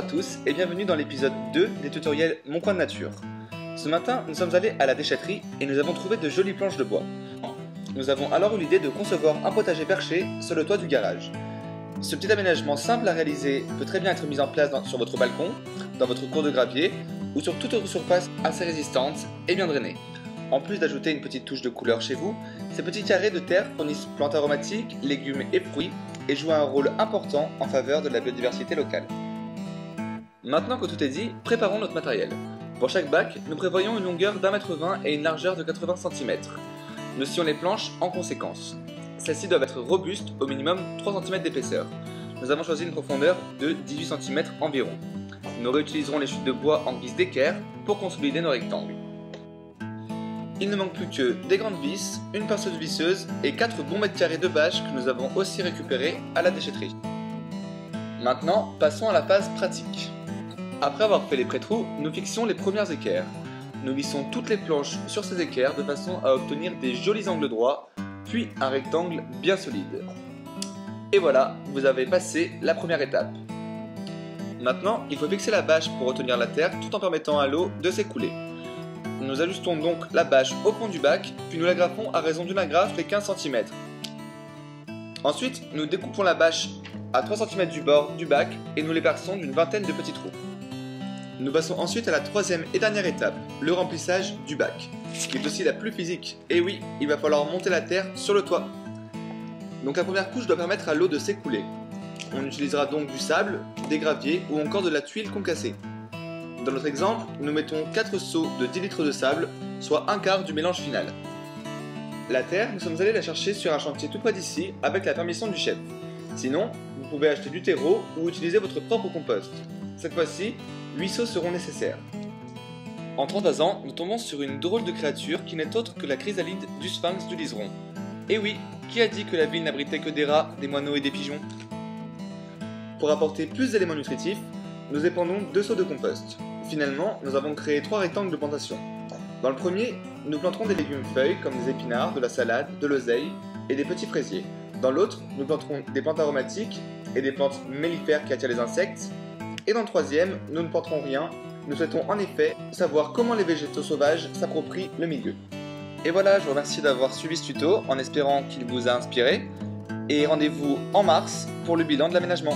à tous et bienvenue dans l'épisode 2 des tutoriels Mon coin de nature. Ce matin, nous sommes allés à la déchetterie et nous avons trouvé de jolies planches de bois. Nous avons alors eu l'idée de concevoir un potager perché sur le toit du garage. Ce petit aménagement simple à réaliser peut très bien être mis en place sur votre balcon, dans votre cour de gravier ou sur toute autre surface assez résistante et bien drainée. En plus d'ajouter une petite touche de couleur chez vous, ces petits carrés de terre fournissent plantes aromatiques, légumes et fruits et jouent un rôle important en faveur de la biodiversité locale. Maintenant que tout est dit, préparons notre matériel. Pour chaque bac, nous prévoyons une longueur d'1,20 m et une largeur de 80 cm. Nous scions les planches en conséquence. Celles-ci doivent être robustes, au minimum 3 cm d'épaisseur. Nous avons choisi une profondeur de 18 cm environ. Nous réutiliserons les chutes de bois en guise d'équerre pour consolider nos rectangles. Il ne manque plus que des grandes vis, une perceuse visseuse et 4 bons mètres carrés de bâches que nous avons aussi récupérés à la déchetterie. Maintenant, passons à la phase pratique. Après avoir fait les pré-trous, nous fixons les premières équerres. Nous lissons toutes les planches sur ces équerres de façon à obtenir des jolis angles droits, puis un rectangle bien solide. Et voilà, vous avez passé la première étape. Maintenant, il faut fixer la bâche pour retenir la terre tout en permettant à l'eau de s'écouler. Nous ajustons donc la bâche au fond du bac, puis nous l'agrafons à raison d'une agrafe les 15 cm. Ensuite, nous découpons la bâche à 3 cm du bord du bac et nous les perçons d'une vingtaine de petits trous. Nous passons ensuite à la troisième et dernière étape, le remplissage du bac, qui est aussi la plus physique. Et oui, il va falloir monter la terre sur le toit. Donc la première couche doit permettre à l'eau de s'écouler. On utilisera donc du sable, des graviers ou encore de la tuile concassée. Dans notre exemple, nous mettons 4 seaux de 10 litres de sable, soit un quart du mélange final. La terre, nous sommes allés la chercher sur un chantier tout près d'ici avec la permission du chef. Sinon, vous pouvez acheter du terreau ou utiliser votre propre compost. Cette fois-ci, 8 seaux seront nécessaires. En 33 ans, nous tombons sur une drôle de créature qui n'est autre que la chrysalide du sphinx du Liseron. Et oui, qui a dit que la ville n'abritait que des rats, des moineaux et des pigeons? Pour apporter plus d'éléments nutritifs, nous épandons 2 seaux de compost. Finalement, nous avons créé 3 rectangles de plantation. Dans le premier, nous planterons des légumes feuilles comme des épinards, de la salade, de l'oseille et des petits fraisiers. Dans l'autre, nous planterons des plantes aromatiques et des plantes mellifères qui attirent les insectes. Et dans le troisième, nous ne planterons rien. Nous souhaitons en effet savoir comment les végétaux sauvages s'approprient le milieu. Et voilà, je vous remercie d'avoir suivi ce tuto en espérant qu'il vous a inspiré. Et rendez-vous en mars pour le bilan de l'aménagement.